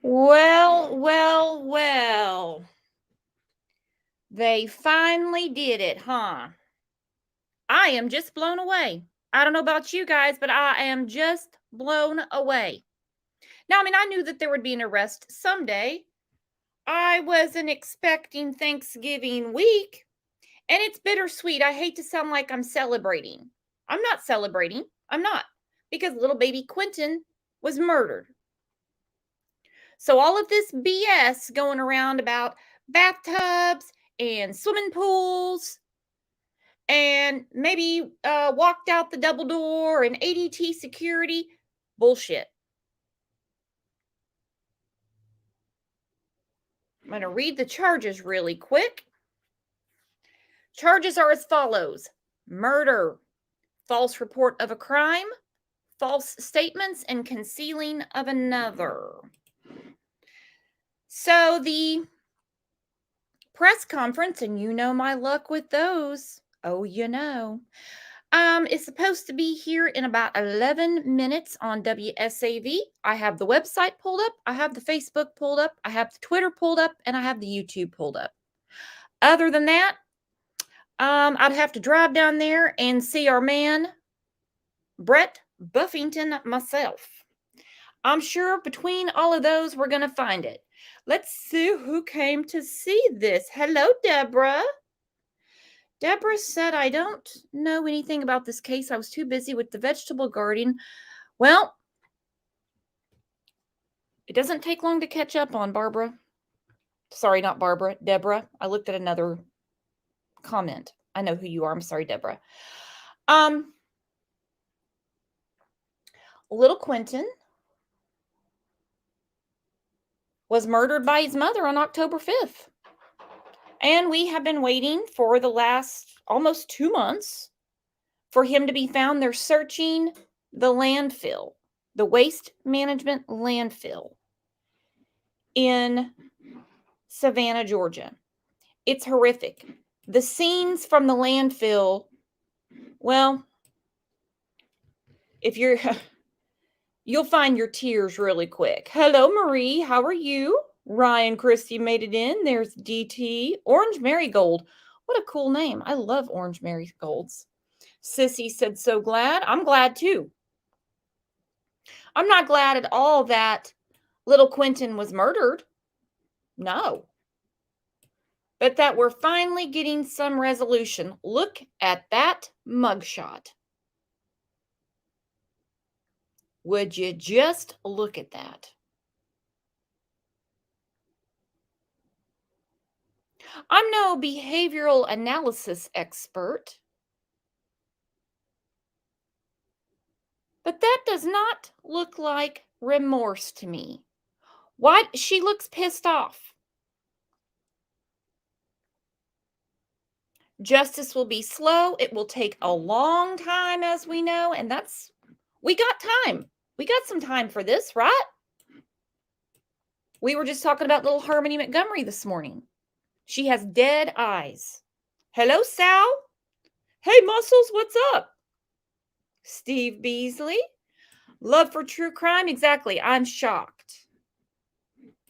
Well, well, well. They finally did it, huh? I am just blown away. I don't know about you guys, but I am just blown away. Now, I mean, I knew that there would be an arrest someday. I wasn't expecting Thanksgiving week, and it's bittersweet. I hate to sound like I'm celebrating. I'm not celebrating. I'm not, because little baby Quentin was murdered. So all of this BS going around about bathtubs and swimming pools and maybe walked out the double door and ADT security, bullshit. I'm going to read the charges really quick. Charges are as follows: murder, false report of a crime, false statements, and concealing of another. So the press conference, and you know my luck with those. Oh, you know. Is supposed to be here in about 11 minutes on WSAV. I have the website pulled up, I have the Facebook pulled up, I have the Twitter pulled up, and I have the YouTube pulled up. Other than that, I'd have to drive down there and see our man, Brett Buffington, myself. I'm sure between all of those, we're going to find it. Let's see who came to see this. Hello, Deborah. Deborah said, I don't know anything about this case. I was too busy with the vegetable garden. Well, it doesn't take long to catch up on, Barbara. Sorry, not Barbara, Deborah. I looked at another comment. I know who you are. I'm sorry, Deborah. Little Quentin was murdered by his mother on October 5th. And we have been waiting for the last almost 2 months for him to be found. They're searching the landfill, the waste management landfill in Savannah, Georgia. It's horrific. The scenes from the landfill, well, if you'll find your tears really quick. Hello, Marie. How are you? Ryan Christie made it in. There's DT. Orange Marigold. What a cool name. I love orange marigolds. Sissy said, so glad. I'm glad too. I'm not glad at all that little Quentin was murdered. No. But that we're finally getting some resolution. Look at that mugshot. Would you just look at that? I'm no behavioral analysis expert, but that does not look like remorse to me. Why? She looks pissed off. Justice will be slow. It will take a long time, as we know, and we got time. We got some time for this, right? We were just talking about little Harmony Montgomery this morning. She has dead eyes. Hello, Sal. Hey, Muscles, what's up? Steve Beasley. Love for true crime. Exactly. I'm shocked.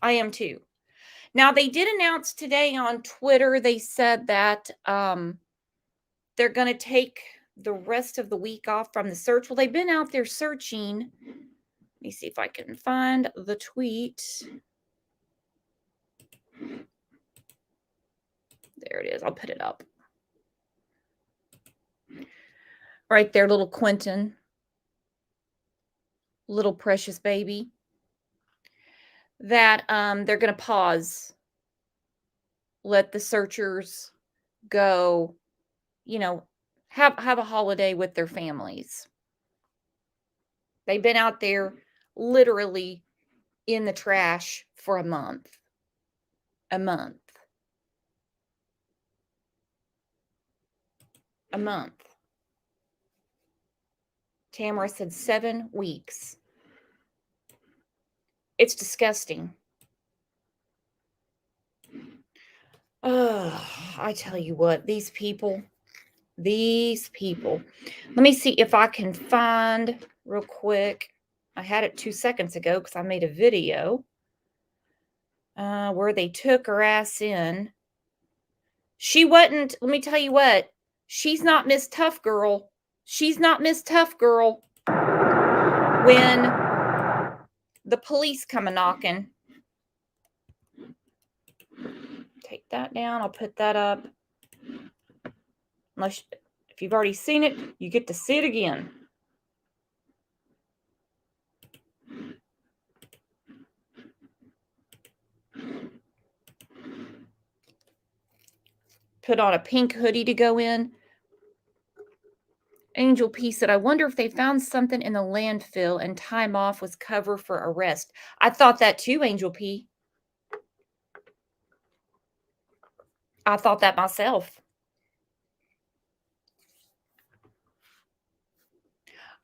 I am too. Now, they did announce today on Twitter, they said that they're going to take the rest of the week off from the search. Well, they've been out there searching. Let me see if I can find the tweet. There it is. I'll put it up. Right there, little Quentin. Little precious baby. That they're going to pause. Let the searchers go, have a holiday with their families. They've been out there literally in the trash for a month. A month. Tamara said 7 weeks. It's disgusting. I tell you what, these people. Let me see if I can find real quick. I had it 2 seconds ago because I made a video. where they took her ass in. She wasn't, let me tell you what, she's not Miss Tough Girl. She's not Miss Tough Girl when the police come a knocking. Take that down. I'll put that up. Unless, if you've already seen it, you get to see it again. Put on a pink hoodie to go in. Angel P said, I wonder if they found something in the landfill and time off was cover for arrest. I thought that too, Angel P. I thought that myself.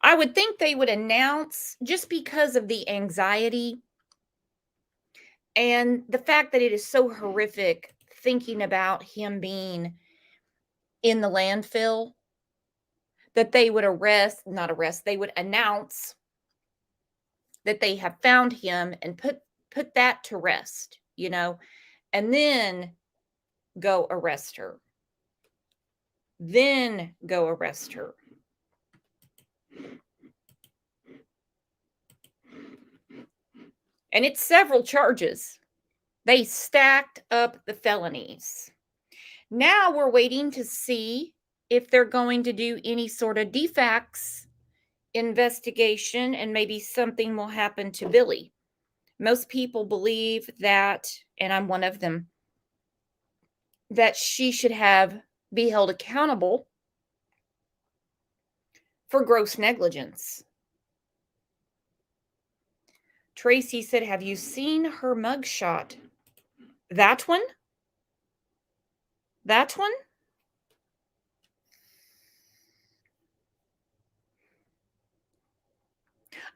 I would think they would announce, just because of the anxiety and the fact that it is so horrific thinking about him being in the landfill, that they would they would announce that they have found him and put that to rest, and then go arrest her. Then go arrest her. And it's several charges. They stacked up the felonies. Now we're waiting to see if they're going to do any sort of defects investigation and maybe something will happen to Billy. Most people believe that, and I'm one of them, that she should be held accountable for gross negligence. Tracy said, have you seen her mugshot? That one? That one?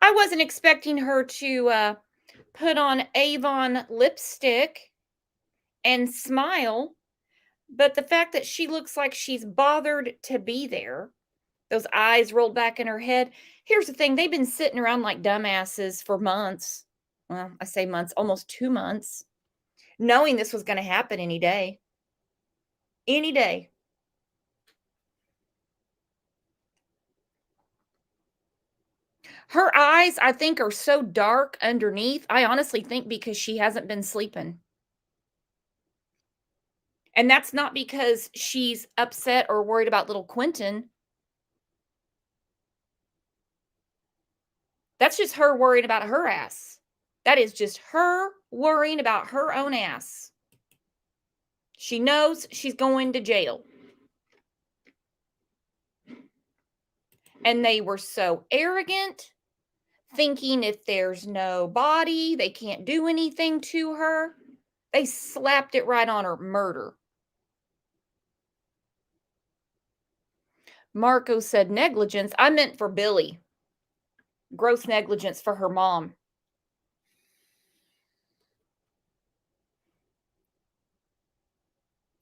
I wasn't expecting her to put on Avon lipstick and smile, but the fact that she looks like she's bothered to be there, those eyes rolled back in her head. Here's the thing, they've been sitting around like dumbasses for months. Well, I say months, almost 2 months, knowing this was going to happen any day. Any day. Her eyes, I think, are so dark underneath. I honestly think because she hasn't been sleeping. And that's not because she's upset or worried about little Quentin. That's just her worried about her ass. That is just her worrying about her own ass. She knows she's going to jail. And they were so arrogant, thinking if there's no body, they can't do anything to her. They slapped it right on her, murder. Marco said negligence. I meant for Billy. Gross negligence for her mom.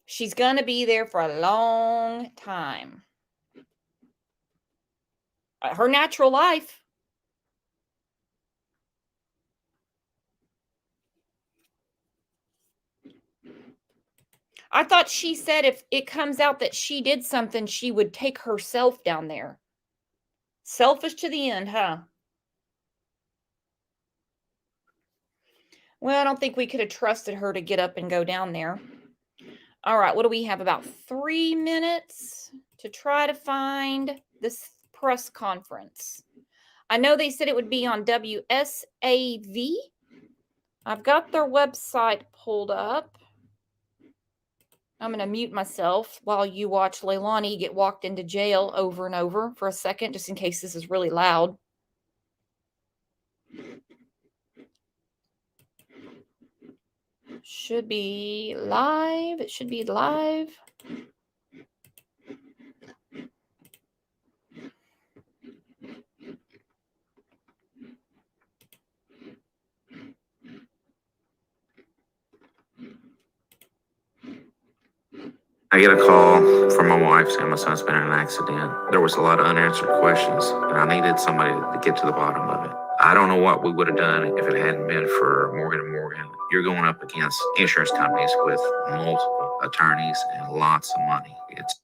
She's going to be there for a long time. Her natural life. I thought she said if it comes out that she did something, she would take herself down there. Selfish to the end, huh? Well, I don't think we could have trusted her to get up and go down there. All right, what do we have? About 3 minutes to try to find this press conference. I know they said it would be on WSAV. I've got their website pulled up. I'm going to mute myself while you watch Leilani get walked into jail over and over for a second, just in case this is really loud. Should be live. It should be live. I get a call from my wife saying my son's been in an accident. There was a lot of unanswered questions, and I needed somebody to get to the bottom of it. I don't know what we would have done if it hadn't been for Morgan & Morgan. You're going up against insurance companies with multiple attorneys and lots of money. It's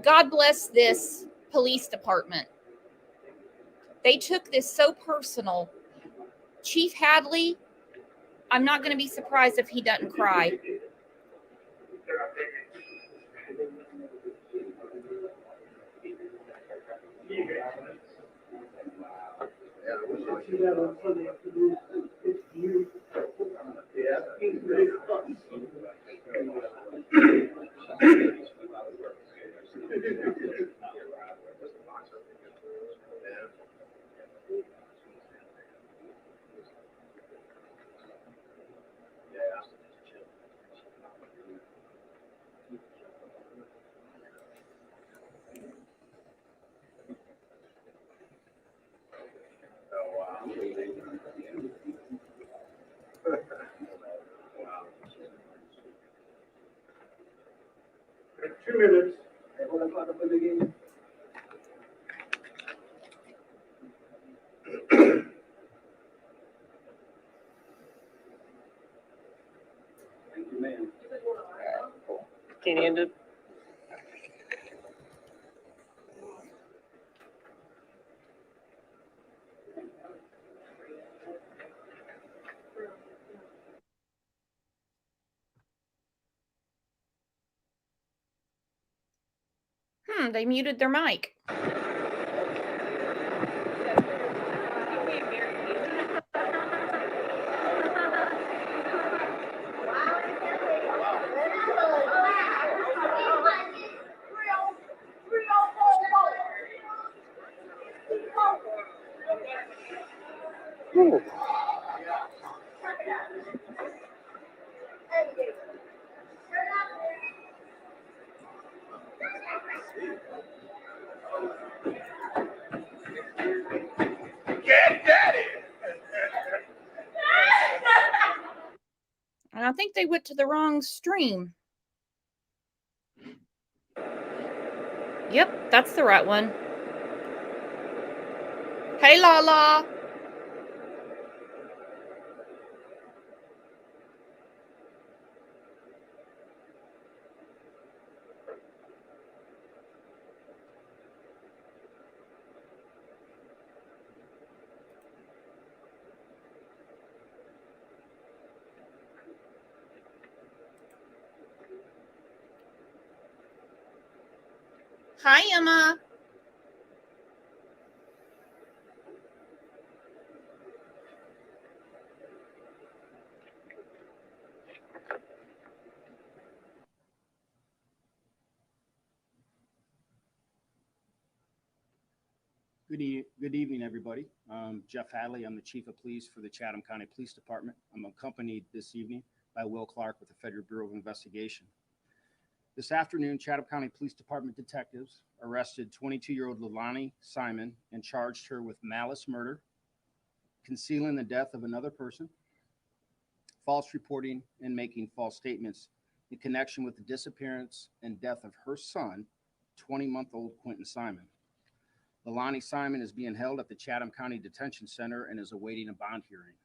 God bless this police department. They took this so personal. Chief Hadley, I'm not going to be surprised if he doesn't cry. Can you end it? They muted their mic. And I think they went to the wrong stream. Yep, that's the right one. Hey, Lala. Hi, Emma. Good evening, everybody. Jeff Hadley. I'm the Chief of Police for the Chatham County Police Department. I'm accompanied this evening by Will Clark with the Federal Bureau of Investigation. This afternoon, Chatham County Police Department detectives arrested 22-year-old Leilani Simon and charged her with malice murder, concealing the death of another person, false reporting, and making false statements in connection with the disappearance and death of her son, 20-month-old Quentin Simon. Leilani Simon is being held at the Chatham County Detention Center and is awaiting a bond hearing.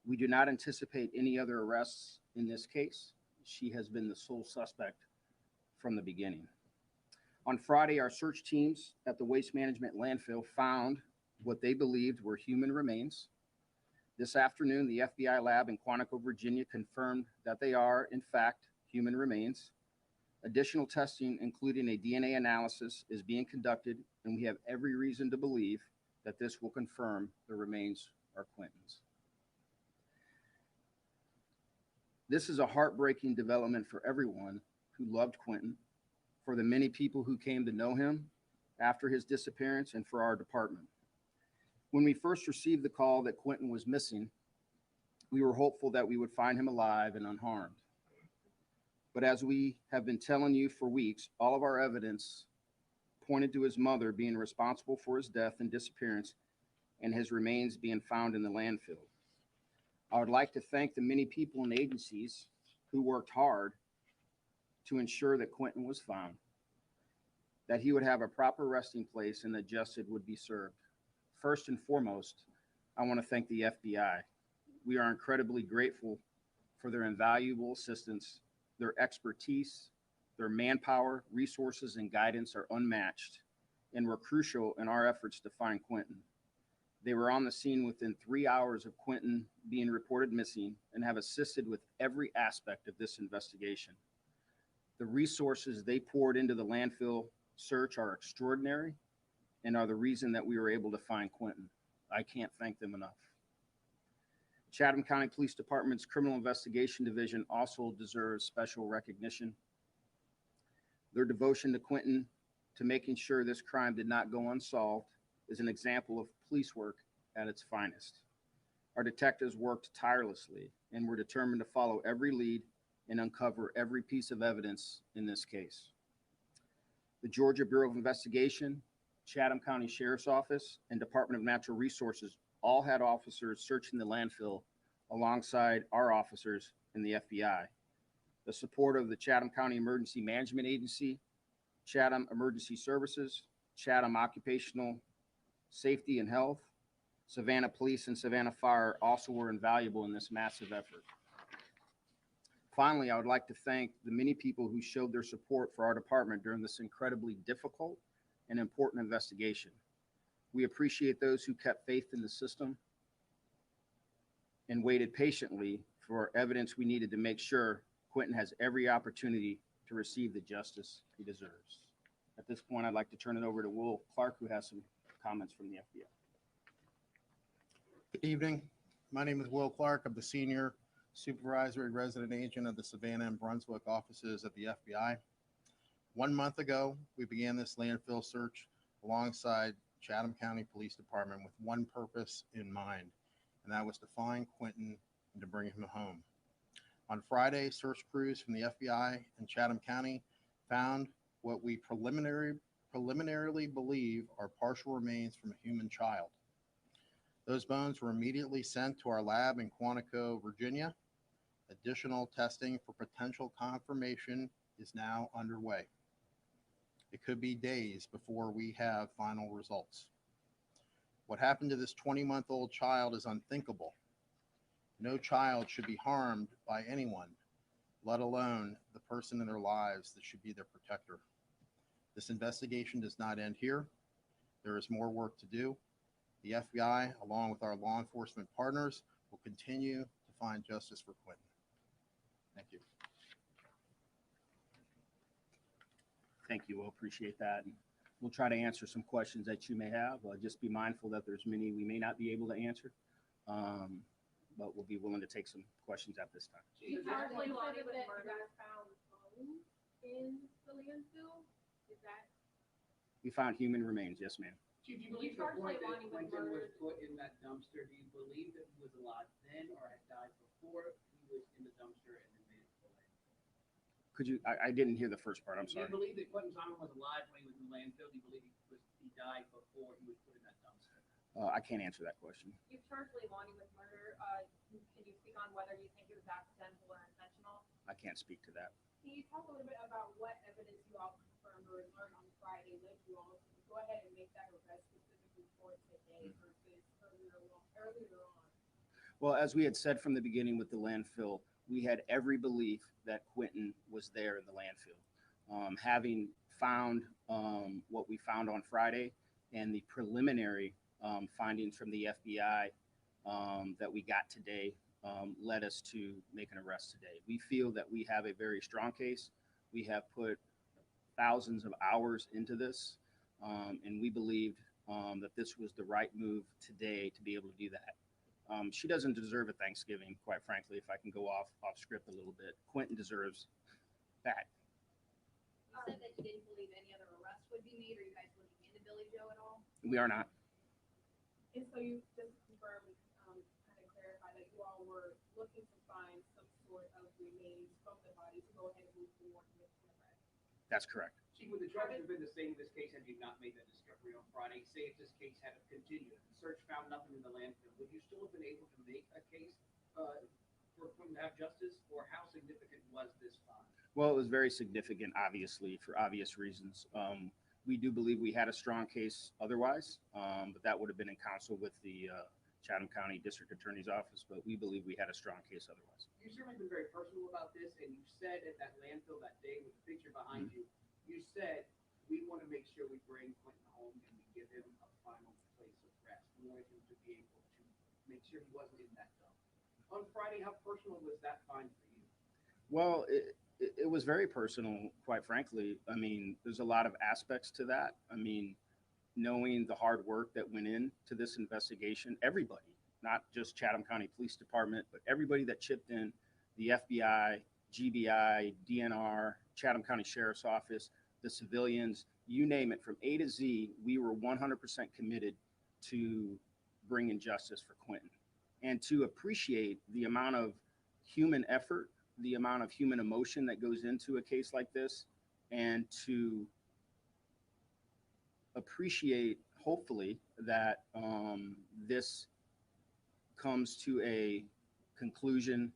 We do not anticipate any other arrests in this case. She has been the sole suspect from the beginning. On Friday, our search teams at the Waste Management landfill found what they believed were human remains. This afternoon, the FBI lab in Quantico, Virginia confirmed that they are, in fact, human remains. Additional testing, including a DNA analysis, is being conducted, and we have every reason to believe that this will confirm the remains are Quentin's. This is a heartbreaking development for everyone who loved Quentin, for the many people who came to know him after his disappearance, and for our department. When we first received the call that Quentin was missing, we were hopeful that we would find him alive and unharmed. But as we have been telling you for weeks, all of our evidence pointed to his mother being responsible for his death and disappearance and his remains being found in the landfill. I would like to thank the many people and agencies who worked hard to ensure that Quentin was found, that he would have a proper resting place, and that justice would be served. First and foremost, I want to thank the FBI. We are incredibly grateful for their invaluable assistance. Their expertise, their manpower, resources, and guidance are unmatched and were crucial in our efforts to find Quentin. They were on the scene within 3 hours of Quentin being reported missing and have assisted with every aspect of this investigation. The resources they poured into the landfill search are extraordinary and are the reason that we were able to find Quentin. I can't thank them enough. Chatham County Police Department's Criminal Investigation Division also deserves special recognition. Their devotion to Quentin, to making sure this crime did not go unsolved, is an example of police work at its finest. Our detectives worked tirelessly and were determined to follow every lead and uncover every piece of evidence in this case. The Georgia Bureau of Investigation, Chatham County Sheriff's Office, and Department of Natural Resources all had officers searching the landfill alongside our officers in the FBI. The support of the Chatham County Emergency Management Agency, Chatham Emergency Services, Chatham Occupational Safety and Health, Savannah Police, and Savannah Fire also were invaluable in this massive effort. Finally, I would like to thank the many people who showed their support for our department during this incredibly difficult and important investigation. We appreciate those who kept faith in the system and waited patiently for evidence we needed to make sure Quentin has every opportunity to receive the justice he deserves. At this point, I'd like to turn it over to Will Clark, who has some comments from the FBI. Good evening. My name is Will Clark. I'm the Senior Supervisory Resident Agent of the Savannah and Brunswick offices of the FBI. 1 month ago, we began this landfill search alongside Chatham County Police Department with one purpose in mind, and that was to find Quentin and to bring him home. On Friday, search crews from the FBI and Chatham County found what we preliminarily believe are partial remains from a human child. Those bones were immediately sent to our lab in Quantico, Virginia. Additional testing for potential confirmation is now underway. It could be days before we have final results. What happened to this 20-month-old child is unthinkable. No child should be harmed by anyone, let alone the person in their lives that should be their protector. This investigation does not end here. There is more work to do. The FBI, along with our law enforcement partners, will continue to find justice for Quentin. Thank you. Thank you. We'll appreciate that. And we'll try to answer some questions that you may have. Just be mindful that there's many we may not be able to answer, but we'll be willing to take some questions at this time. You guys found bones in the landfill? Is that? We found human remains. Yes, ma'am. Do you believe the point that Quentin was put in that dumpster? Do you believe that he was alive then or had died before he was in the dumpster and then made it to the landfill? Could you? I didn't hear the first part. I'm sorry. Do you believe that Quentin Simon was alive when he was in the landfill? Do you believe he died before he was put in that dumpster? I can't answer that question. You've charged Leilani with murder. Can you speak on whether you think it was accidental or intentional? I can't speak to that. Can you talk a little bit about what evidence you all confirmed or learned on Friday led you all to go ahead and make that arrest specifically for today versus earlier on? Well, as we had said from the beginning with the landfill, we had every belief that Quentin was there in the landfill. Having found what we found on Friday and the preliminary findings from the FBI that we got today led us to make an arrest today. We feel that we have a very strong case. We have put thousands of hours into this, and we believed that this was the right move today to be able to do that. She doesn't deserve a Thanksgiving, quite frankly, if I can go off script a little bit. Quentin deserves that. You said that you didn't believe any other arrests would be made. Are you guys looking into Billy Joe at all? We are not. And so you just confirm, kind of clarify that you all were looking to find some sort of remains from the body to go ahead and move That's correct. Chief, would the charges have been the same in this case had you not made that discovery on Friday? Say if this case had continued, the search found nothing in the landfill, would you still have been able to make a case for Quentin to have justice, or how significant was this find? Well, it was very significant, obviously, for obvious reasons. We do believe we had a strong case otherwise, but that would have been in counsel with the Chatham County District Attorney's Office. But we believe we had a strong case otherwise. You've certainly been very personal about this, and you said at that landfill that day with the picture behind you, you said, we want to make sure we bring Quentin home and we give him a final place of rest. We wanted him to be able to make sure he wasn't in that dump. On Friday, how personal was that find for you? Well, it was very personal, quite frankly. I mean, there's a lot of aspects to that. I mean, knowing the hard work that went into this investigation, everybody, not just Chatham County Police Department, but everybody that chipped in, the FBI, GBI, DNR, Chatham County Sheriff's Office, the civilians, you name it, from A to Z, we were 100% committed to bringing justice for Quentin, and to appreciate the amount of human effort, the amount of human emotion that goes into a case like this, and to appreciate, hopefully, that this comes to a conclusion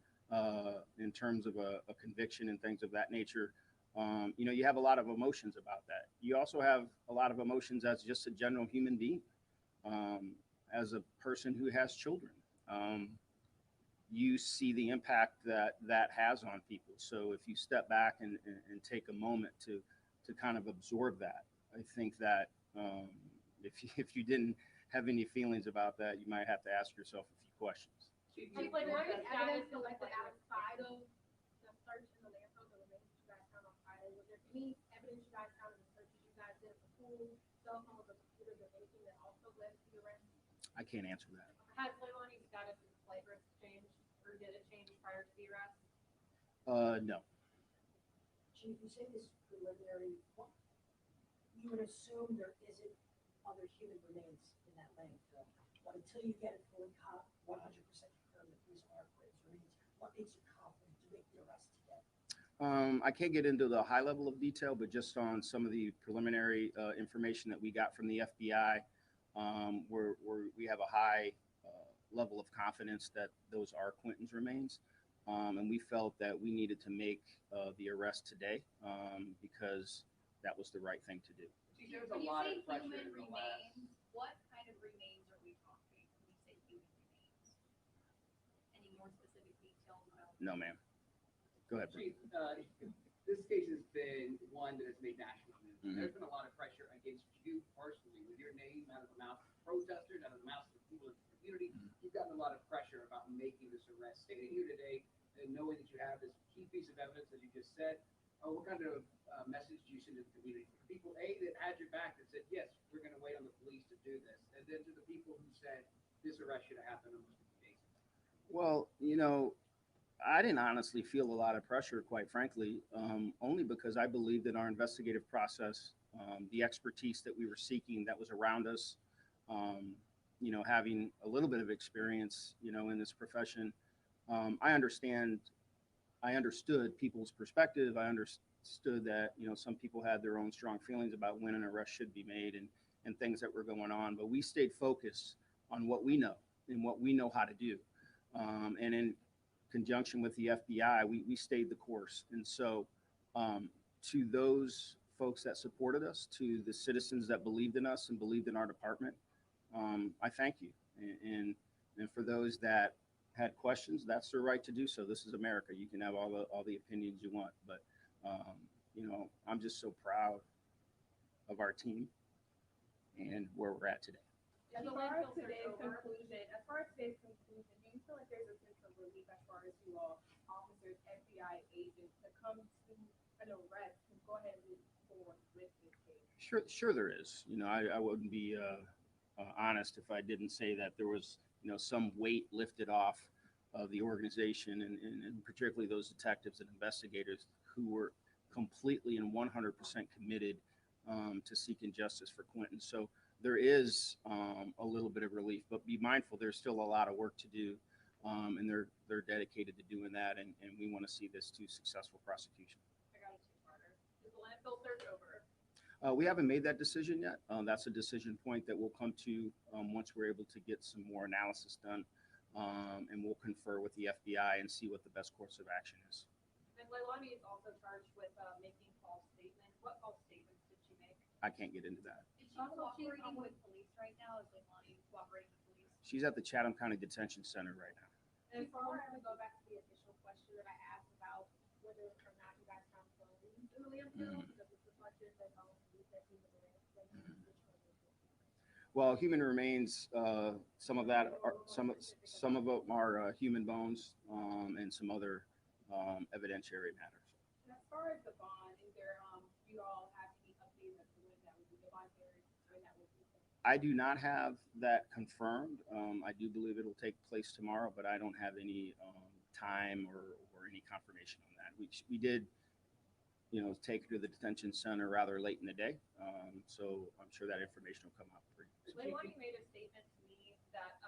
in terms of a conviction and things of that nature. You have a lot of emotions about that. You also have a lot of emotions as just a general human being, as a person who has children. You see the impact that has on people. So if you step back and take a moment to kind of absorb that, I think that if you didn't have any feelings about that, you might have to ask yourself a few questions. Chief, Like, was there any evidence collected outside of the search in the landfill, the remains you guys found on Friday? Was there any evidence you guys found in the searches you guys did at the pool, cell phones, or computers, or anything that also led to the arrest? I can't answer that. Has Leilani's status as flagrant changed, or did it change prior to the arrest? No. Chief, you say this preliminary, you would assume there isn't other human remains in that landfill. But until you get it fully 100% confirmed that these are Quentin's remains, what makes you confident to make the arrest today? I can't get into the high level of detail, but just on some of the preliminary information that we got from the FBI, we have a high level of confidence that those are Quentin's remains. And we felt that we needed to make the arrest today because that was the right thing to do. Chief, there's a When you lot say of pressure human in the last. remains, what kind of remains are we talking when we say human remains? Any more specific details about? No, ma'am. Go ahead, Brent. Chief, this case has been one that has made national news. Mhm. There's been a lot of pressure against you personally, with your name out of the mouth of protesters, out of the mouths of people in the community. You've gotten a lot of pressure about making this arrest. Sitting here today and knowing that you have this key piece of evidence, as you just said, what kind of message do you send to the community? For people, A, that had your back, that said, yes, we're going to wait on the police to do this. And then to the people who said, this arrest should have happened almost 50 days ago. Well, I didn't honestly feel a lot of pressure, quite frankly, only because I believe that our investigative process, the expertise that we were seeking that was around us, having a little bit of experience, in this profession, I understood people's perspective. I understood that, some people had their own strong feelings about when an arrest should be made and things that were going on. But we stayed focused on what we know and what we know how to do. And in conjunction with the FBI, we stayed the course. And so to those folks that supported us, to the citizens that believed in us and believed in our department, I thank you. And for those that had questions, that's their right to do so. This is America. You can have all the opinions you want, but I'm just so proud of our team and where we're at today. As far as today's conclusion, do you feel like there's a sense of relief as far as you all, officers, FBI agents, to come to an arrest and go ahead and move forward with this case? Sure there is. I wouldn't be honest if I didn't say that there was, some weight lifted off of the organization and particularly those detectives and investigators who were completely and 100% committed to seeking justice for Quentin. So there is a little bit of relief, but be mindful, there's still a lot of work to do. And they're dedicated to doing that. And we want to see this to successful prosecution. I got a two-parter. Is the landfill search over? We haven't made that decision yet. That's a decision point that we'll come to once we're able to get some more analysis done, and we'll confer with the FBI and see what the best course of action is. And Leilani is also charged with making false statements. What false statements did she make? I can't get into that. Is she cooperating with police right now? Is Leilani cooperating with police? She's at the Chatham County Detention Center right now. And before I go back to the initial question that I asked about whether or not you guys found phones in the landfill, because it's a question that you said he was arrested. Well, human remains, some of that are some of them are human bones, and some other evidentiary matters. And as far as the bond, is there you all have any updates as to when that will be the bond hearing, when that will be? I do not have that confirmed. I do believe it will take place tomorrow, but I don't have any time or any confirmation on that. We did, take her to the detention center rather late in the day, so I'm sure that information will come out pretty. Leilani made a statement to me that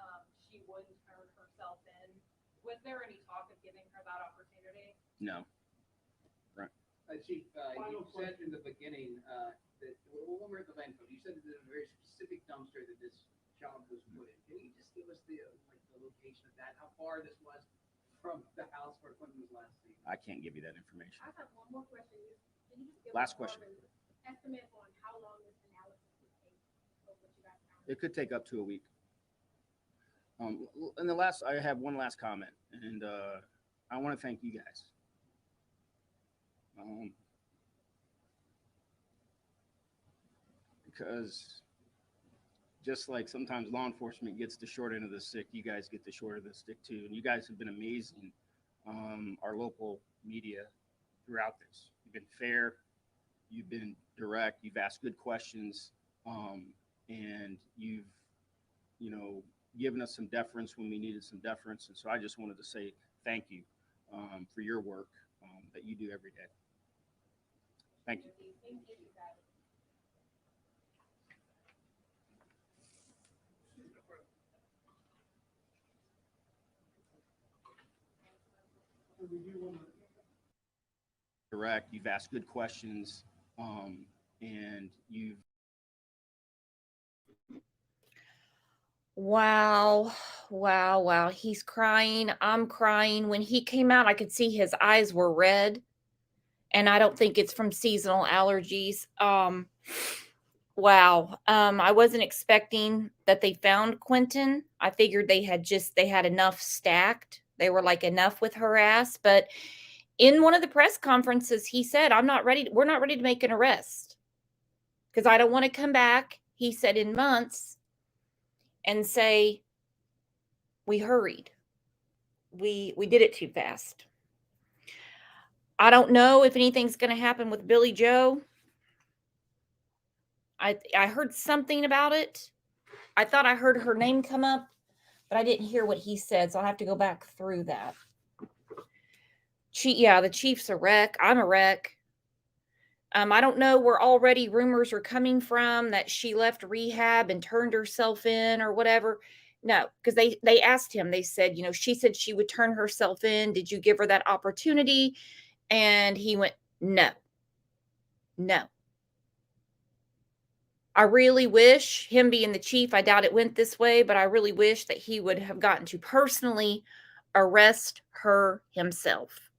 she wouldn't turn herself in. Was there any talk of giving her that opportunity? No. Chief, you said in the beginning that when we were at the landfill, you said that there's a very specific dumpster that this child was put in. Can you just give us the location of that? How far this was from the house where Quentin was last seen? I can't give you that information. I have one more question. Can you just give Last us more of question. an estimate on how long this analysis would take of what you guys found? It could take up to a week. And I have one last comment, and I want to thank you guys. Because just like sometimes law enforcement gets the short end of the stick, you guys get the short end of the stick too. And you guys have been amazing, our local media throughout this. You've been fair, you've been direct, you've asked good questions, and you've, given us some deference when we needed some deference. And so I just wanted to say thank you for your work that you do every day. Thank you. Thank you, guys. Direct, you've asked good questions, and you've. Wow. Wow. Wow. He's crying. I'm crying. When he came out, I could see his eyes were red. And I don't think it's from seasonal allergies. Wow. I wasn't expecting that they found Quentin. I figured they had enough stacked. They were like enough with harass. But in one of the press conferences, he said, we're not ready to make an arrest. Because I don't want to come back, he said, in months and say, we hurried. We did it too fast. I don't know if anything's going to happen with Billy Joe. I heard something about it. I thought I heard her name come up, but I didn't hear what he said, so I'll have to go back through that. The chief's a wreck. I'm a wreck. I don't know where already rumors are coming from that she left rehab and turned herself in or whatever. No, because they asked him. They said, she said she would turn herself in. Did you give her that opportunity? And he went, no. I really wish, him being the chief, I doubt it went this way, but I really wish that he would have gotten to personally arrest her himself.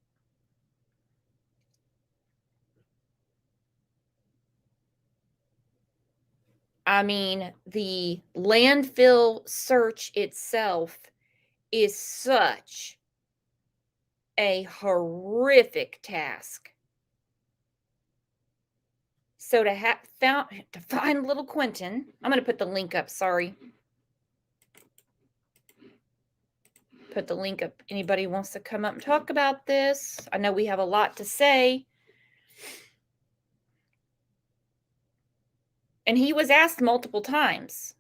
I mean, the landfill search itself is such a horrific task. So to find little Quentin, I'm going to put the link up. Sorry. Put the link up. Anybody wants to come up and talk about this? I know we have a lot to say. And he was asked multiple times.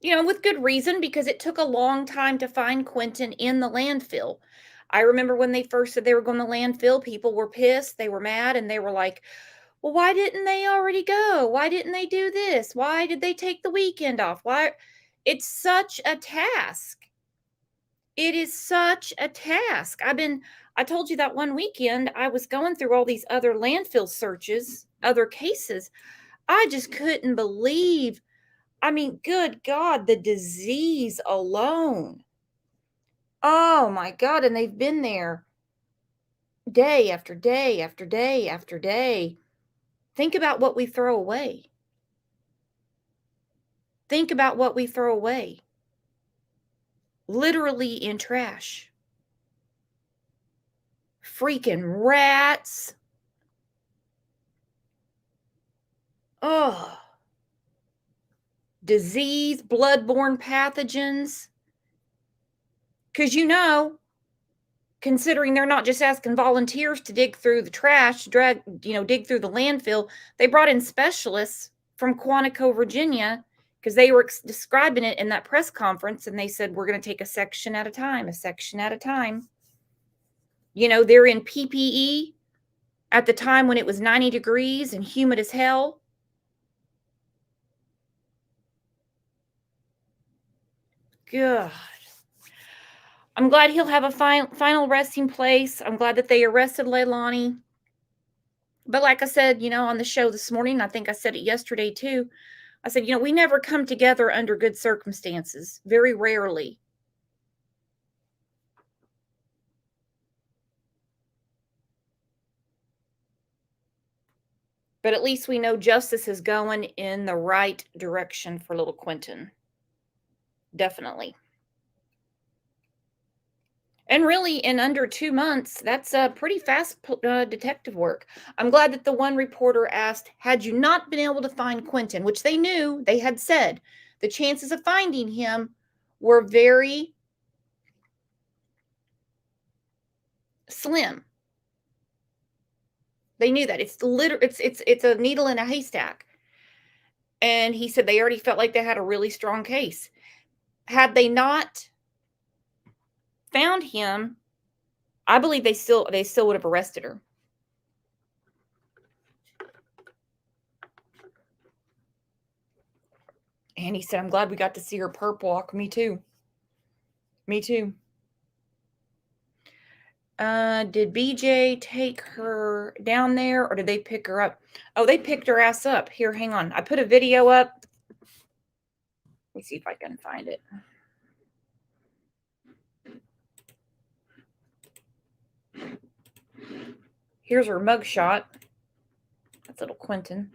With good reason, because it took a long time to find Quentin in the landfill. I remember when they first said they were going to landfill, people were pissed. They were mad, and they were like, well, why didn't they already go? Why didn't they do this? Why did they take the weekend off? Why? It's such a task. It is such a task. I told you that one weekend I was going through all these other landfill searches, other cases. I just couldn't believe. I mean, good God, the disease alone. Oh my God. And they've been there day after day after day after day. Think about what we throw away. Think about what we throw away. Literally in trash. Freaking rats. Oh, disease, bloodborne pathogens. Because considering they're not just asking volunteers to dig through the trash, dig through the landfill, they brought in specialists from Quantico, Virginia, because they were describing it in that press conference, and they said, we're going to take a section at a time, a section at a time. They're in PPE at the time when it was 90 degrees and humid as hell. God. I'm glad he'll have a final resting place. I'm glad that they arrested Leilani. But like I said, on the show this morning, I think I said it yesterday too. I said, we never come together under good circumstances, very rarely. But at least we know justice is going in the right direction for little Quentin. Definitely. And really, in under 2 months, that's pretty fast detective work. I'm glad that the one reporter asked, had you not been able to find Quentin, which they knew, they had said, the chances of finding him were very slim. They knew that. It's a needle in a haystack. And he said they already felt like they had a really strong case. Had they not found him, I believe they still would have arrested her. And he said, I'm glad we got to see her perp walk. Me too. Me too. Did BJ take her down there or did they pick her up? Oh, they picked her ass up. Here, hang on. I put a video up. Let me see if I can find it. Here's her mugshot. That's little Quentin.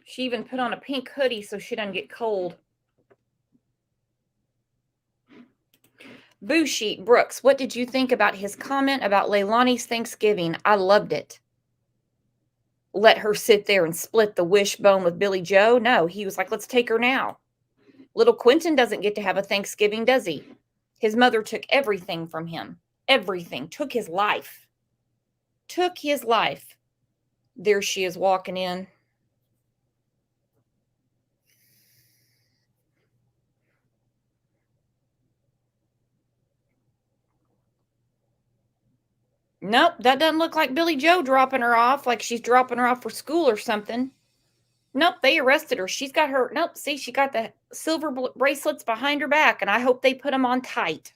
She even put on a pink hoodie so she doesn't get cold. Boo Sheet Brooks, what did you think about his comment about Leilani's Thanksgiving? I loved it. Let her sit there and split the wishbone with Billy Joe? No, he was like, let's take her now. Little Quentin doesn't get to have a Thanksgiving, does he? His mother took everything from him. Everything. Took his life. Took his life. There she is walking in. Nope, that doesn't look like Billy Joe dropping her off, like she's dropping her off for school or something. Nope, they arrested her. She's got her, nope, see, she got the silver bracelets behind her back, and I hope they put them on tight.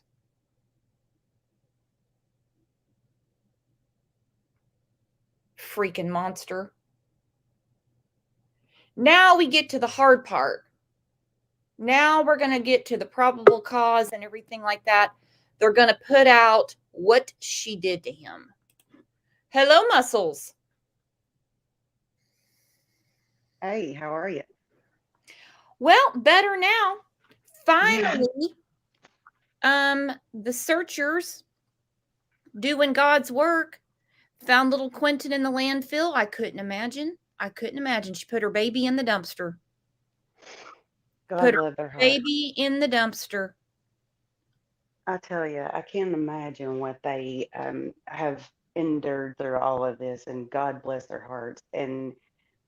Freaking monster. Now we get to the hard part. Now we're going to get to the probable cause and everything like that. They're going to put out what she did to him. Hello, Muscles. Hey, how are you? Well, better now. Finally, the searchers doing God's work found little Quentin in the landfill. I couldn't imagine. She put her baby in the dumpster. God love their heart. Baby in the dumpster. I tell you, I can't imagine what they have endured through all of this, and God bless their hearts. And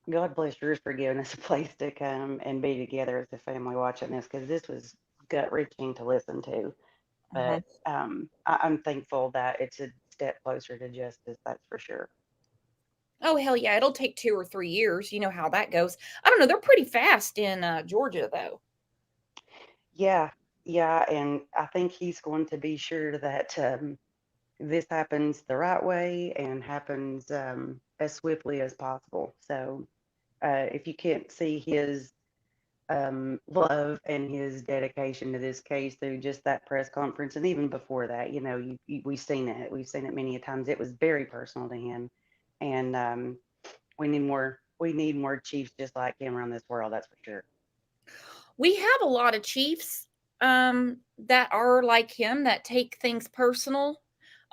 God bless yours for giving us a place to come and be together as a family watching this, because this was gut wrenching to listen to. Mhm. But I'm thankful that it's a step closer to justice. That's for sure. Oh, hell yeah, it'll take 2 or 3 years, you know how that goes. I don't know, they're pretty fast in, Georgia, though. Yeah, yeah, and I think he's going to be sure that this happens the right way and happens as swiftly as possible. So if you can't see his love and his dedication to this case through just that press conference, and even before that, we've seen it. We've seen it many a times. It was very personal to him, and we need more chiefs just like him around this world. That's for sure. We have a lot of chiefs, that are like him, that take things personal.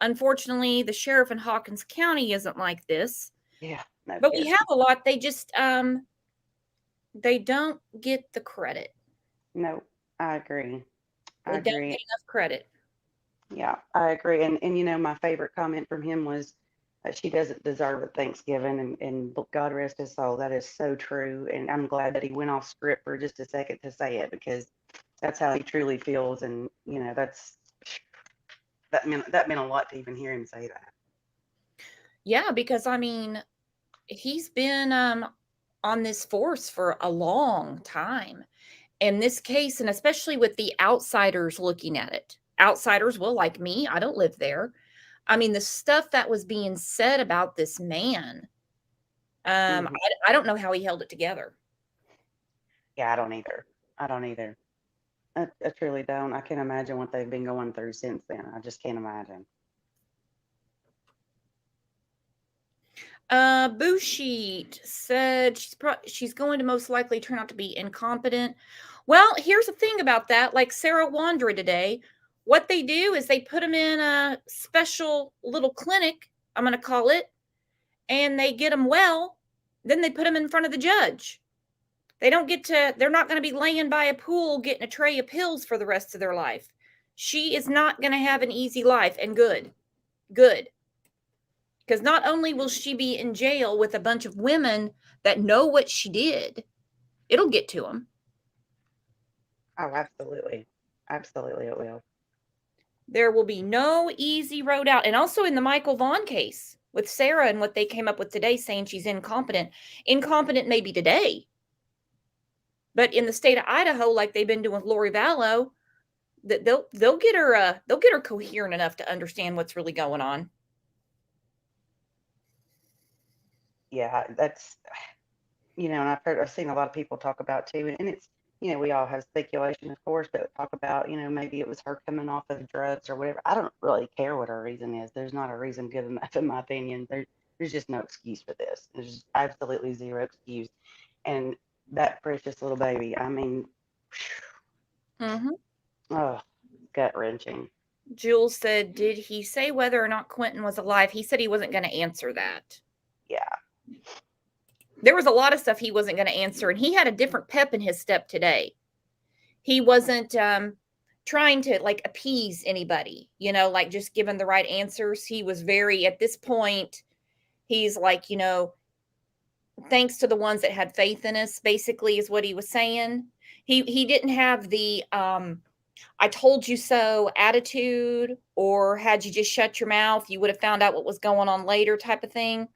Unfortunately, the sheriff in Hawkins County isn't like this, Yeah, no but we kidding. have a lot, they just, they don't get the credit. No, I agree. I They don't agree. get enough credit. Yeah, I agree. And my favorite comment from him was that she doesn't deserve a Thanksgiving, and God rest his soul. That is so true. And I'm glad that he went off script for just a second to say it, because that's how he truly feels. And that meant a lot to even hear him say that. Yeah, because, I mean, he's been, on this force for a long time. In this case, and especially with the outsiders looking at it. Outsiders, well, like me, I don't live there. I mean, the stuff that was being said about this man, Hmm. I don't know how he held it together. Yeah, I don't either. I don't either. I truly don't. I can't imagine what they've been going through since then. I just can't imagine. Busheet said she's going to most likely turn out to be incompetent. Well, here's the thing about that. Like Sarah Wandra today, what they do is they put them in a special little clinic, I'm going to call it, and they get them well. Then they put them in front of the judge. They're not going to be laying by a pool getting a tray of pills for the rest of their life. She is not going to have an easy life, and good. Good. Because not only will she be in jail with a bunch of women that know what she did, it'll get to them. Oh, absolutely. Absolutely, it will. There will be no easy road out. And also in the Michael Vaughn case with Sarah and what they came up with today saying she's incompetent. Incompetent maybe today, but in the state of Idaho, like they've been doing with Lori Vallow, that they'll get her coherent enough to understand what's really going on. Yeah, that's and I've seen a lot of people talk about too, and it's we all have speculation, of course, but talk about maybe it was her coming off of drugs or whatever. I don't really care what her reason is. There's not a reason good enough in my opinion. There's just no excuse for this. There's absolutely zero excuse, and that precious little baby. I mean, Mm-hmm. oh, gut wrenching. Jules said, did he say whether or not Quentin was alive? He said he wasn't going to answer that. Yeah, There was a lot of stuff he wasn't going to answer, and he had a different pep in his step today. He wasn't trying to like appease anybody, like just giving the right answers. He was very, at this point, he's like, thanks to the ones that had faith in us, basically, is what he was saying. He didn't have the I told you so attitude, or had you just shut your mouth, you would have found out what was going on later type of thing.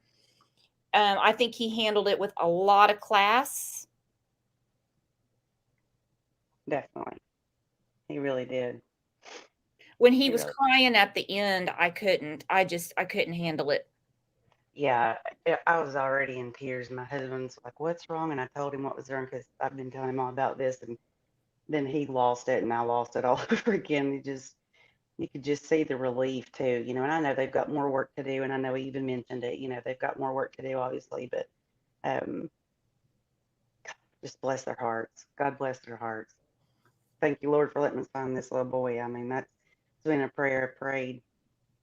I think he handled it with a lot of class. definitely. He really did. When he He was really. crying at the end, I couldn't handle it. Yeah, I was already in tears. My husband's like, "What's wrong?" And I told him what was wrong because I've been telling him all about this, and then he lost it, and I lost it all over again. You could just see the relief too, And I know they've got more work to do, and I know he even mentioned it. They've got more work to do, obviously, but um, just bless their hearts. God bless their hearts. Thank you, Lord, for letting us find this little boy. I mean, that's been a prayer I prayed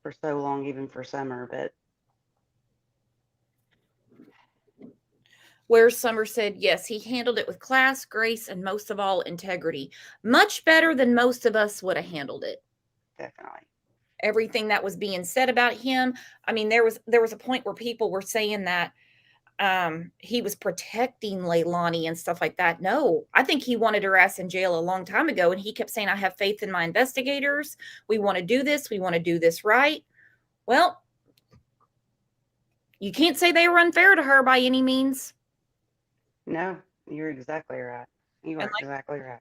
for so long, even for summer, but Where Summer said, yes, he handled it with class, grace, and most of all, integrity. Much better than most of us would have handled it. definitely. Everything that was being said about him. I mean, there was a point where people were saying that he was protecting Leilani and stuff like that. No, I think he wanted her ass in jail a long time ago. And he kept saying, I have faith in my investigators. We want to do this. We want to do this right. Well, you can't say they were unfair to her by any means. No, you're exactly right. You And are exactly right.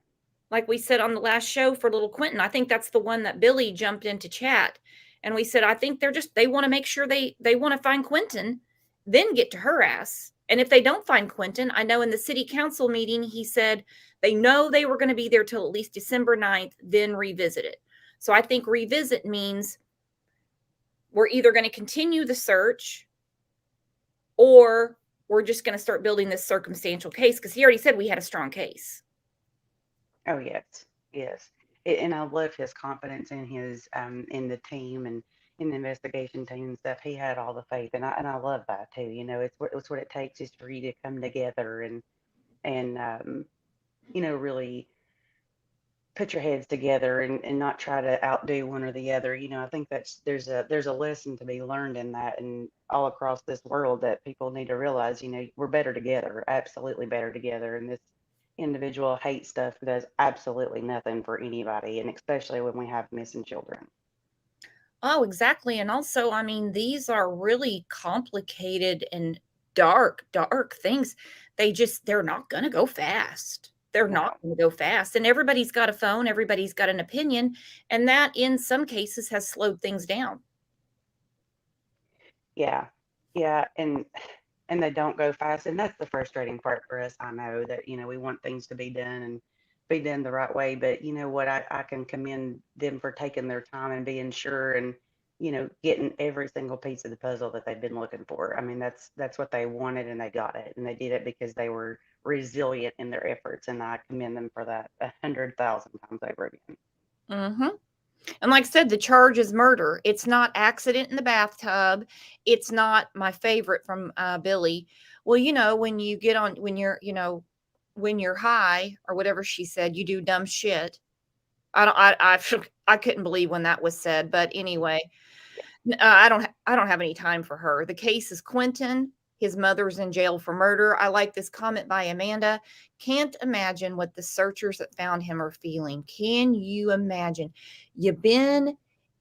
like we said on the last show for little Quentin, I think that's the one that Billy jumped into chat. And we said, I think they want to make sure they want to find Quentin, then get to her ass. And if they don't find Quentin, I know in the city council meeting, he said they know they were going to be there till at least December 9th, then revisit it. So I think revisit means we're either going to continue the search or we're just going to start building this circumstantial case because he already said we had a strong case. Oh yes, yes. And I love his confidence in the team and in the investigation team and stuff. He had all the faith, and I love that too. You know, it's what it takes is for you to come together and really put your heads together and not try to outdo one or the other. You know, I think there's a lesson to be learned in that and all across this world that people need to realize, you know, we're better together, absolutely better together. And this individual hate stuff does absolutely nothing for anybody, and especially when we have missing children. Oh, exactly. And also, I mean, these are really complicated and dark, dark things. They're not going to go fast. They're not No. going to go fast. And everybody's got a phone, everybody's got an opinion. And that, in some cases, has slowed things down. Yeah. Yeah. And they don't go fast. And that's the frustrating part for us. I know that, you know, we want things to be done and be done the right way. But you know what? I can commend them for taking their time and being sure and, you know, getting every single piece of the puzzle that they've been looking for. I mean, that's what they wanted and they got it. And they did it because they were resilient in their efforts. And I commend them for that 100,000 times over again. Mm-hmm. And like I said, the charge is murder. It's not accident in the bathtub. It's not my favorite from Billy. Well, you know, when you get on, when you're high or whatever she said, you do dumb shit. I don't, I couldn't believe when that was said. But anyway, I don't have any time for her. The case is Quentin. His mother's in jail for murder. I like this comment by Amanda. Can't imagine what the searchers that found him are feeling. Can you imagine? You've been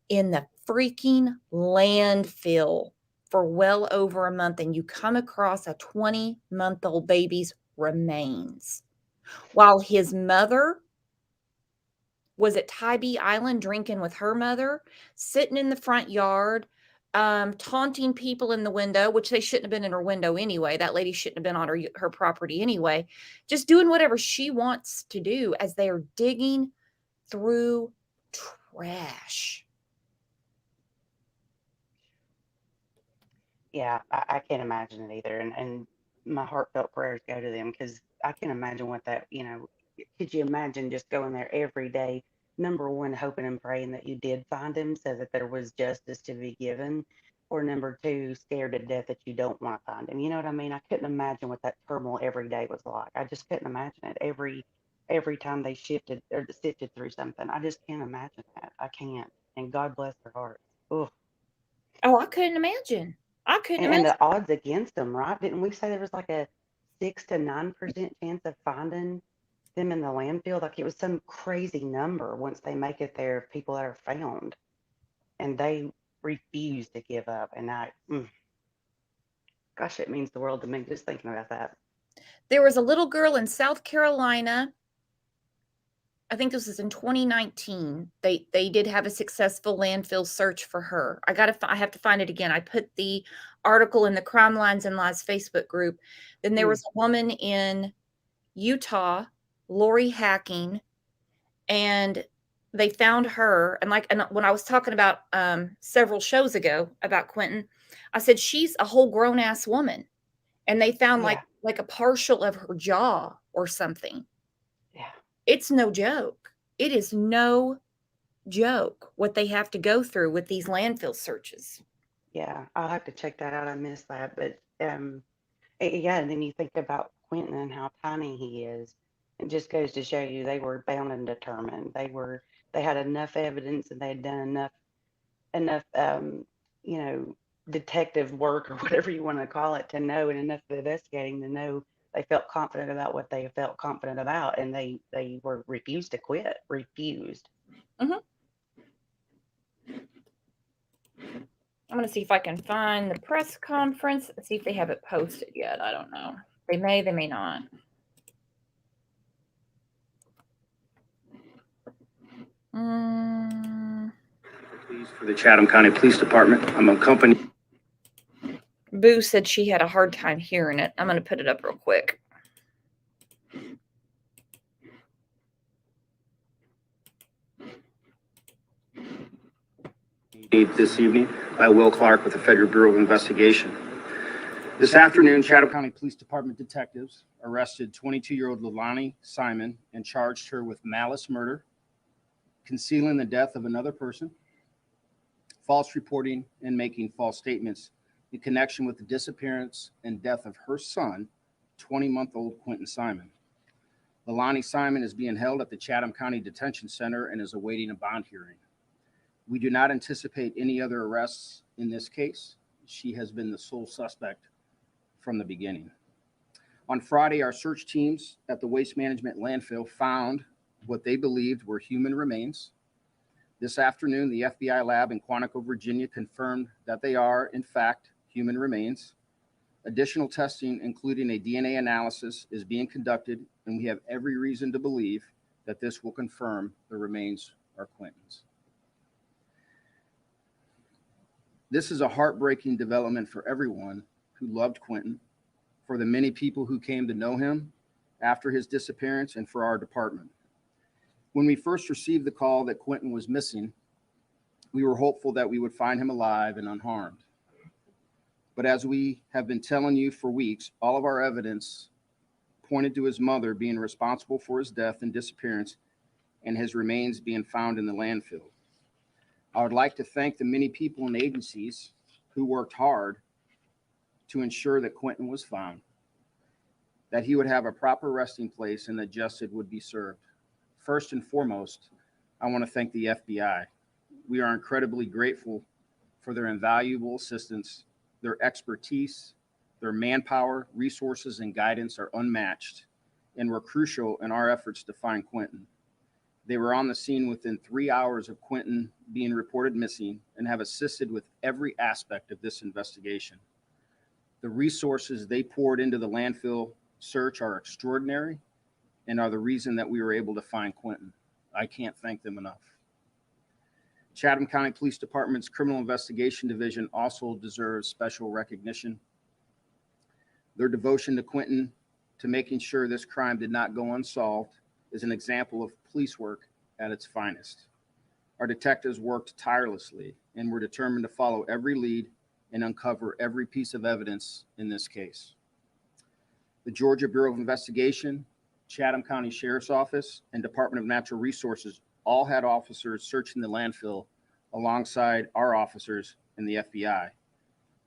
in the freaking landfill for well over a month and you come across a 20-month-old baby's remains while his mother was at Tybee Island drinking with her mother, sitting in the front yard, taunting people in the window, which they shouldn't have been in her window anyway. That lady shouldn't have been on her property anyway. Just doing whatever she wants to do as they are digging through trash. Yeah, I can't imagine it either. And my heartfelt prayers go to them because I can't imagine what that, you know, could you imagine just going there every day? Number one, hoping and praying that you did find him so that there was justice to be given. Or number two, scared to death that you don't want to find him. You know what I mean? I couldn't imagine what that turmoil every day was like. I just couldn't imagine it every time they shifted or sifted through something. I just can't imagine that. I can't. And God bless their hearts. Oh, Oh, I couldn't imagine. I couldn't and imagine. the odds against them, right? Didn't we say there was like a 6 to 9% chance of finding them in the landfill? Like it was some crazy number once they make it there of people that are found, and they refuse to give up. And gosh, it means the world to me just thinking about that. There was a little girl in South Carolina. I think this was in 2019. They did have a successful landfill search for her. I have to find it again. I put the article in the Crime Lines and Lies Facebook group. Then there Mm, was a woman in Utah, Lori Hacking, and they found her. And when I was talking about several shows ago about Quentin, I said she's a whole grown ass woman, and they found yeah, like a partial of her jaw or something. yeah, It's no joke. It is no joke what they have to go through with these landfill searches. yeah. I'll have to check that out. I missed that, but yeah. And then you think about Quentin and how tiny he is. It just goes to show you they were bound and determined. They had enough evidence and they had done enough you know detective work or whatever you want to call it to know, and enough of investigating to know they felt confident about what they felt confident about, and they were refused to quit, refused. I'm going to see if I can find the press conference, see if they have it posted yet. I don't know. They may not. Please, for the Chatham County Police Department, I'm accompanied. Boo said she had a hard time hearing it. I'm going to put it up real quick. This evening by Will Clark with the Federal Bureau of Investigation. This afternoon, Chatham County Police Department detectives arrested 22-year-old Leilani Simon and charged her with malice murder, concealing the death of another person, false reporting, and making false statements in connection with the disappearance and death of her son, 20-month-old Quentin Simon. Leilani Simon is being held at the Chatham County Detention Center and is awaiting a bond hearing. We do not anticipate any other arrests in this case. She has been the sole suspect from the beginning. On Friday, our search teams at the waste management landfill found what they believed were human remains. This afternoon, the FBI lab in Quantico, Virginia, confirmed that they are, in fact, human remains. Additional testing, including a DNA analysis, is being conducted, and we have every reason to believe that this will confirm the remains are Quentin's. This is a heartbreaking development for everyone who loved Quentin, for the many people who came to know him after his disappearance, and for our department. When we first received the call that Quentin was missing, we were hopeful that we would find him alive and unharmed. But as we have been telling you for weeks, all of our evidence pointed to his mother being responsible for his death and disappearance, and his remains being found in the landfill. I would like to thank the many people and agencies who worked hard to ensure that Quentin was found, that he would have a proper resting place, and that justice would be served. First and foremost, I want to thank the FBI. We are incredibly grateful for their invaluable assistance. Their expertise, their manpower, resources, and guidance are unmatched and were crucial in our efforts to find Quentin. They were on the scene within 3 hours of Quentin being reported missing and have assisted with every aspect of this investigation. The resources they poured into the landfill search are extraordinary and are the reason that we were able to find Quentin. I can't thank them enough. Chatham County Police Department's Criminal Investigation Division also deserves special recognition. Their devotion to Quentin, to making sure this crime did not go unsolved, is an example of police work at its finest. Our detectives worked tirelessly and were determined to follow every lead and uncover every piece of evidence in this case. The Georgia Bureau of Investigation, Chatham County Sheriff's Office, and Department of Natural Resources all had officers searching the landfill alongside our officers and the FBI.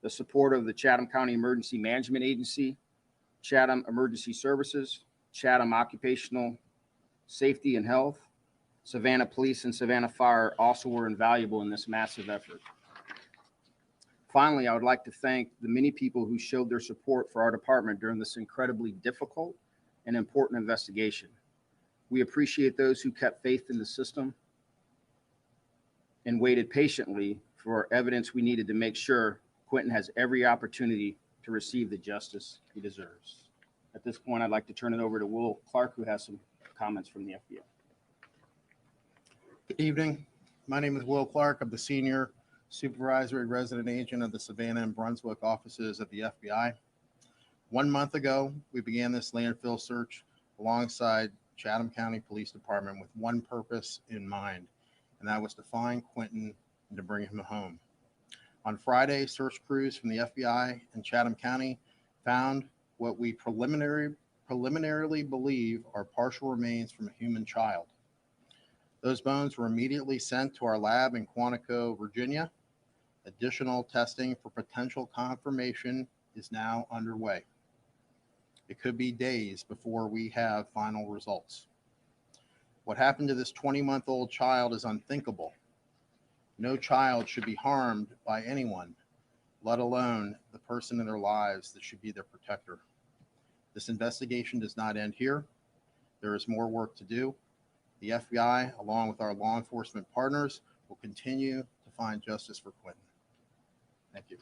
The support of the Chatham County Emergency Management Agency, Chatham Emergency Services, Chatham Occupational Safety and Health, Savannah Police, and Savannah Fire also were invaluable in this massive effort. Finally, I would like to thank the many people who showed their support for our department during this incredibly difficult and important investigation. We appreciate those who kept faith in the system and waited patiently for evidence we needed to make sure Quentin has every opportunity to receive the justice he deserves. At this point, I'd like to turn it over to Will Clark, who has some comments from the FBI. Good evening. My name is Will Clark. I'm the Senior Supervisory Resident Agent of the Savannah and Brunswick offices of the FBI. 1 month ago, we began this landfill search alongside Chatham County Police Department with one purpose in mind, and that was to find Quentin and to bring him home. On Friday, search crews from the FBI and Chatham County found what we preliminarily believe are partial remains from a human child. Those bones were immediately sent to our lab in Quantico, Virginia. Additional testing for potential confirmation is now underway. It could be days before we have final results. What happened to this 20-month-old child is unthinkable. No child should be harmed by anyone, let alone the person in their lives that should be their protector. This investigation does not end here. There is more work to do. The FBI, along with our law enforcement partners, will continue to find justice for Quentin. Thank you.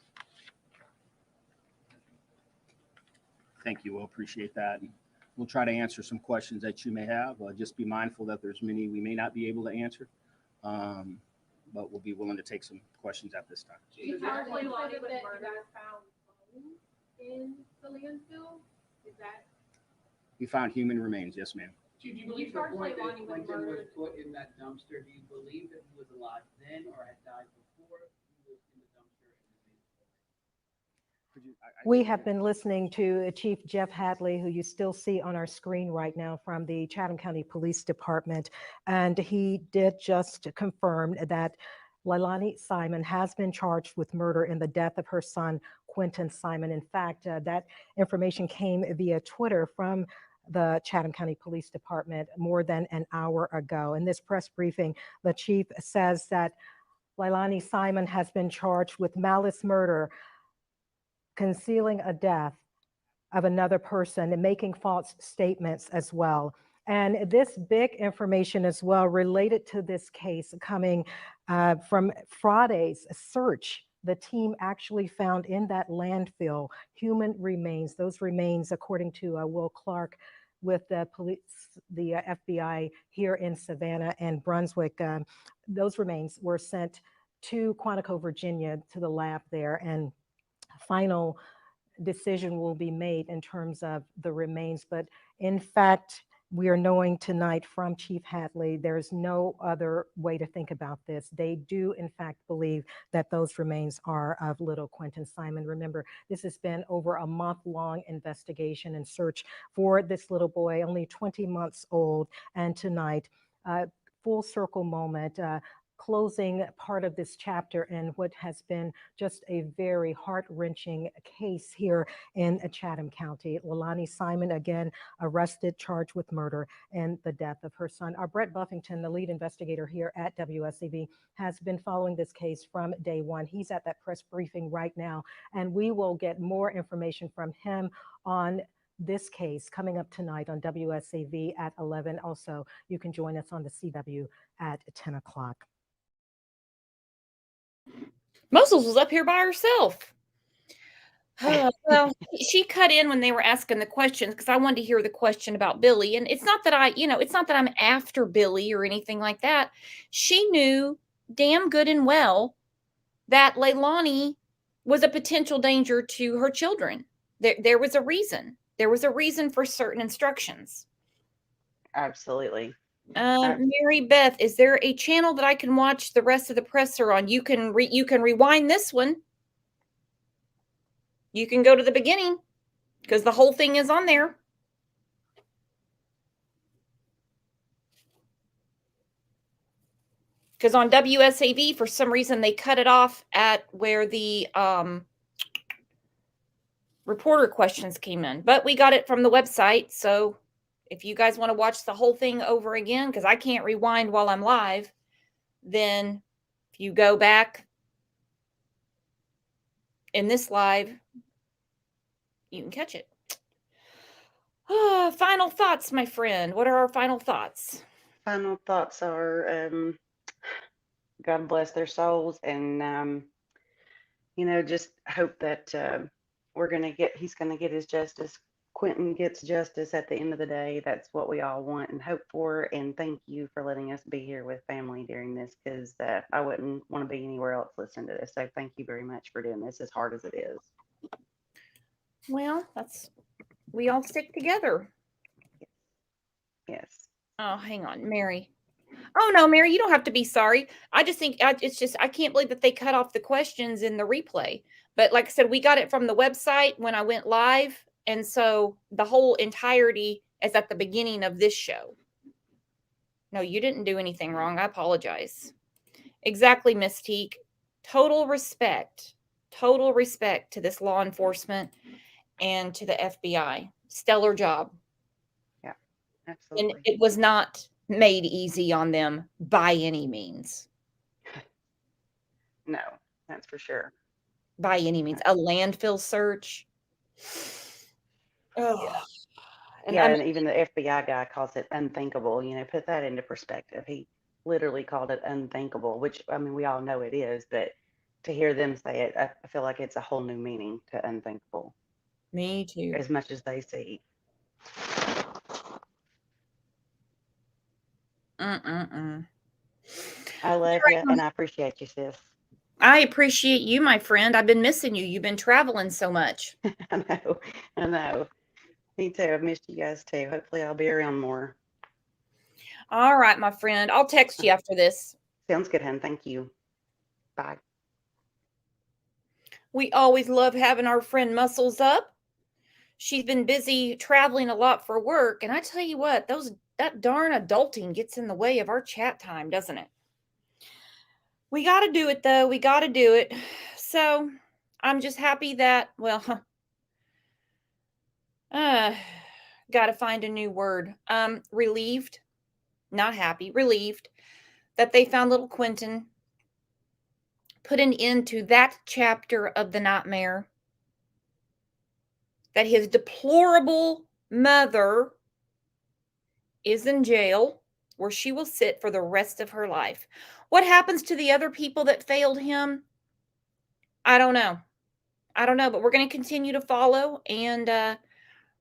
Thank you. We'll appreciate that. And we'll try to answer some questions that you may have. Just be mindful that there's many we may not be able to answer, but we'll be willing to take some questions at this time. Chief Hartley said that you guys found bones in the landfill. Is that? We found human remains. Yes, ma'am. Do you believe the point that Quentin was put in that dumpster, do you believe that he was alive then or had died before he was in the dumpster? We have been listening to Chief Jeff Hadley, who you still see on our screen right now from the Chatham County Police Department. And he did just confirm that Leilani Simon has been charged with murder in the death of her son, Quentin Simon. In fact, that information came via Twitter from the Chatham County Police Department more than an hour ago. In this press briefing, the chief says that Leilani Simon has been charged with malice murder, concealing a death of another person, and making false statements as well. And this big information as well related to this case coming from Friday's search. The team actually found in that landfill human remains. Those remains, according to Will Clark with the police, the FBI here in Savannah and Brunswick, those remains were sent to Quantico, Virginia, to the lab there, and final decision will be made in terms of the remains. But in fact, we are knowing tonight from Chief Hadley, there's no other way to think about this. They do, in fact, believe that those remains are of little Quentin Simon. Remember, this has been over a month-long investigation and search for this little boy, only 20 months old. And tonight, full circle moment, closing part of this chapter in what has been just a very heart-wrenching case here in Chatham County. Leilani Simon, again, arrested, charged with murder and the death of her son. Our Brett Buffington, the lead investigator here at WSAV, has been following this case from day one. He's at that press briefing right now, and we will get more information from him on this case coming up tonight on WSAV at 11. Also, you can join us on the CW at 10 o'clock. Moses was up here by herself. Well, she cut in when they were asking the questions because I wanted to hear the question about Billy. And it's not that it's not that I'm after Billy or anything like that. She knew damn good and well that Leilani was a potential danger to her children. There was a reason. There was a reason for certain instructions. Absolutely. Mary Beth, is there a channel that I can watch the rest of the presser on? You can rewind this one. You can go to the beginning because the whole thing is on there. Because on WSAV, for some reason, they cut it off at where the reporter questions came in. But we got it from the website, so if you guys want to watch the whole thing over again, because I can't rewind while I'm live, then if you go back in this live, you can catch it. Final thoughts, my friend. What are our final thoughts? Final thoughts are God bless their souls, and just hope that he's gonna get his justice. Quentin gets justice at the end of the day. That's what we all want and hope for. And thank you for letting us be here with family during this, because I wouldn't want to be anywhere else listening to this. So thank you very much for doing this, as hard as it is. Well, we all stick together. Yes. Oh, hang on, Mary. Oh no, Mary, you don't have to be sorry. I just think I can't believe that they cut off the questions in the replay. But like I said, we got it from the website when I went live. And so the whole entirety is at the beginning of this show. No, you didn't do anything wrong. I apologize. Exactly, Mystique. Total respect to this law enforcement and to the FBI. Stellar job. Yeah, absolutely. And it was not made easy on them by any means. No, that's for sure. by any means. A landfill search. Oh, Yeah. and Yeah, I mean, and even the FBI guy calls it unthinkable. Put that into perspective. He literally called it unthinkable, which I mean we all know it is, but to hear them say it, I feel like it's a whole new meaning to unthinkable, me too. as much as they see. Mm-mm-mm. I love you and I appreciate you, sis. I appreciate you, my friend. I've been missing you. You've been traveling so much. I know. I know. Me too. I've missed you guys too. Hopefully I'll be around more. All right, my friend. I'll text you after this. Sounds good, hon. Thank you. Bye. We always love having our friend Muscles up. She's been busy traveling a lot for work, and I tell you what, that darn adulting gets in the way of our chat time, doesn't it? We got to do it though. We got to do it. So, I'm just happy that, well, got to find a new word. Relieved, not happy, relieved that they found little Quentin, put an end to that chapter of the nightmare, that his deplorable mother is in jail where she will sit for the rest of her life. What happens to the other people that failed him? I don't know. I don't know, but we're going to continue to follow and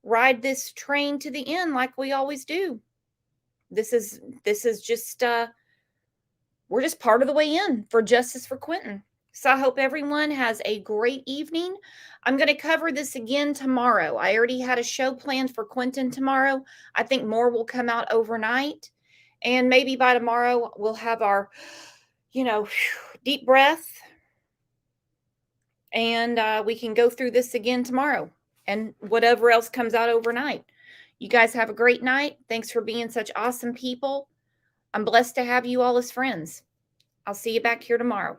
ride this train to the end like we always do. This is just we're just part of the way in for justice for Quentin. So I hope everyone has a great evening. I'm going to cover this again tomorrow. I already had a show planned for Quentin tomorrow. I think more will come out overnight. And maybe by tomorrow we'll have our, deep breath. And we can go through this again tomorrow and whatever else comes out overnight. You guys have a great night. Thanks for being such awesome people. I'm blessed to have you all as friends. I'll see you back here tomorrow.